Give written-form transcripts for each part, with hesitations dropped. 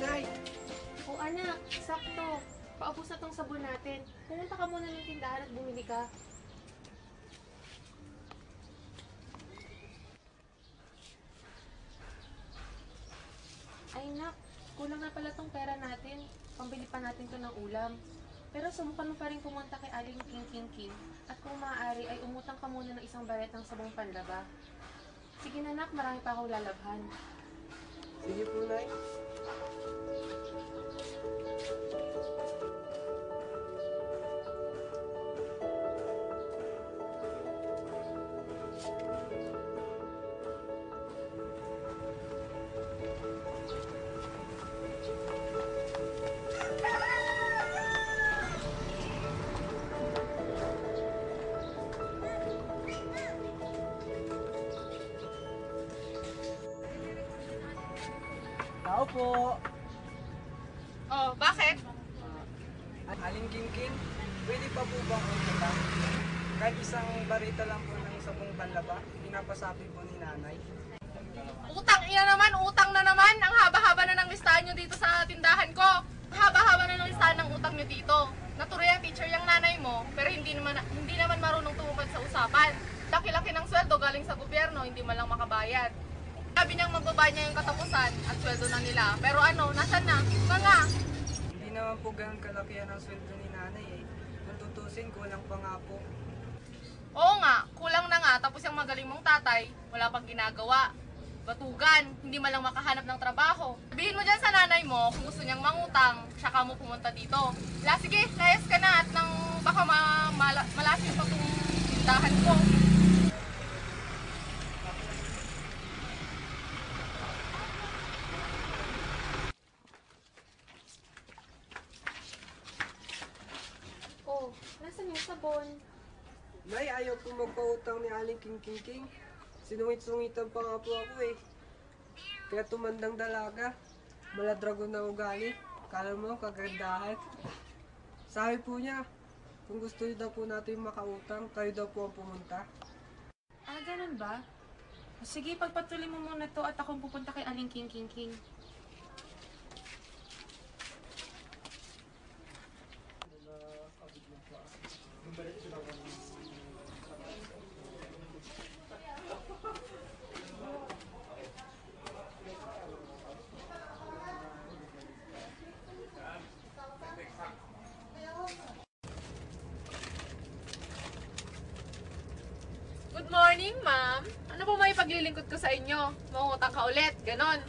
Nay! O anak, sakto. Paubos na tong sabon natin. Pumunta ka muna ng tindahan at bumili ka. Ay nak, kulang na pala tong pera natin. Pambili pa natin to ng ulam. Pero subukan mo pa rin pumunta kay Aling King at kung maaari ay umutang ka muna ng isang bayat ng sabong panlaba. Sige na nak, marami pa akong lalabhan. Sige po, Nay. Tao po! Oh, bakit? Aling King, pwede pa po bang utang? Kahit isang barita lang po ng sabong panlaba, pinapasabi po ni nanay. Utang ina naman, utang na naman. Ang haba-haba na ng listahan nyo dito sa tindahan ko. Ang haba-haba na ng listahan ng utang nyo dito. Natuloy ang teacher yung nanay mo, pero hindi naman marunong tumupad sa usapan. Laki-laki ng sweldo galing sa gobyerno, hindi man lang makabayad. Sabi niyang magbaba niya yung katapusan at sweldo na nila. Pero ano, nasan na? Nga. Hindi naman po ganun kalakihan ang sweldo ni nanay eh. Kung tutusin, kulang pa nga po. Oo nga, kulang na nga. Tapos yung magaling mong tatay, wala pang ginagawa. Batugan, hindi man lang makahanap ng trabaho. Sabihin mo dyan sa nanay mo kung gusto niyang mangutang, saka mo pumunta dito. Sige, layas ka na at nang baka malasin pa itong tindahan ko. Oh, nasan yung sabon? Nay, ayaw po magpautang ni Aling King. Sinungit-sungitan pa nga po ako eh. Kaya tumandang dalaga. Maladragon na ugali. Kala mo, kagandahan. Sabi po niya, kung gusto niyo daw po natin makautang, kayo daw po ang pumunta. Ah, ganun ba? O, sige, pagpatuloy mo muna to at akong pupunta kay Aling King. Good morning, ma'am. Ano po may paglilingkod ko sa inyo? Mangutang ka ulit, ganon.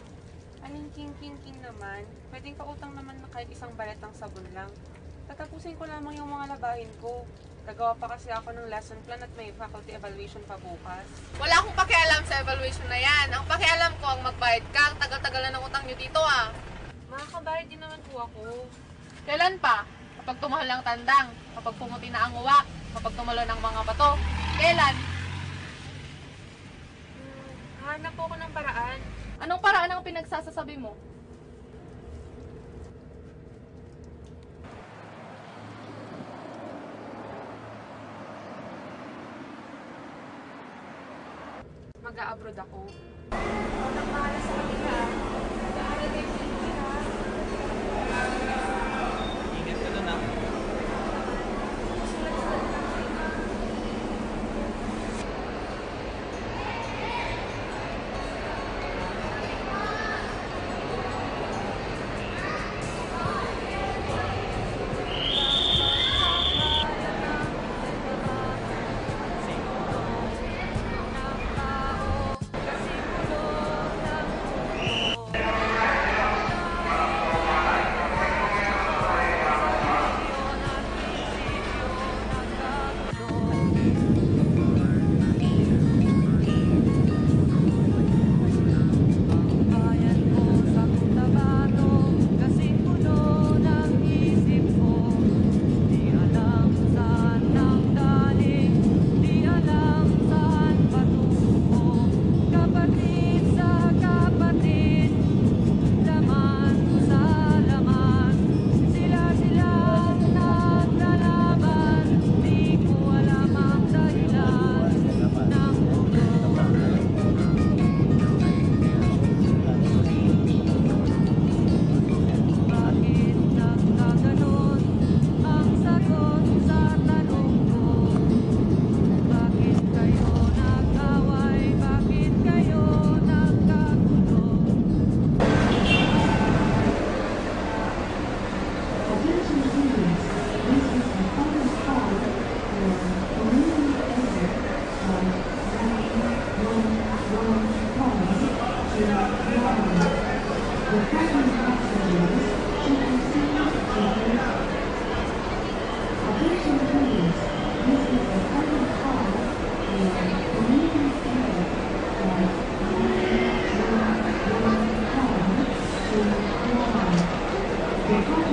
Aling King naman, pwedeng pautang naman na kahit isang balat ng sabon lang. Tatapusin ko lamang yung mga labahin ko. Gagawa pa kasi ako ng lesson plan at may faculty evaluation pa bukas. Wala akong pakialam sa evaluation na yan. Ang pakialam ko ang magbayad ka. Ang tagal-tagal na ng utang nyo dito ah. Makakabayad din naman po ako. Kailan pa? Kapag tumahal ang tandang, kapag pumuti na ang uwak, kapag tumulo ng mga bato. Kailan? Hanap po ako ng paraan. Anong paraan ang pinagsasasabi mo? Mag-a-abroad ako. Walang mahala sa kanila. Mag-aaral kayo sa kanila. Ingat ka doon ah. Thank you.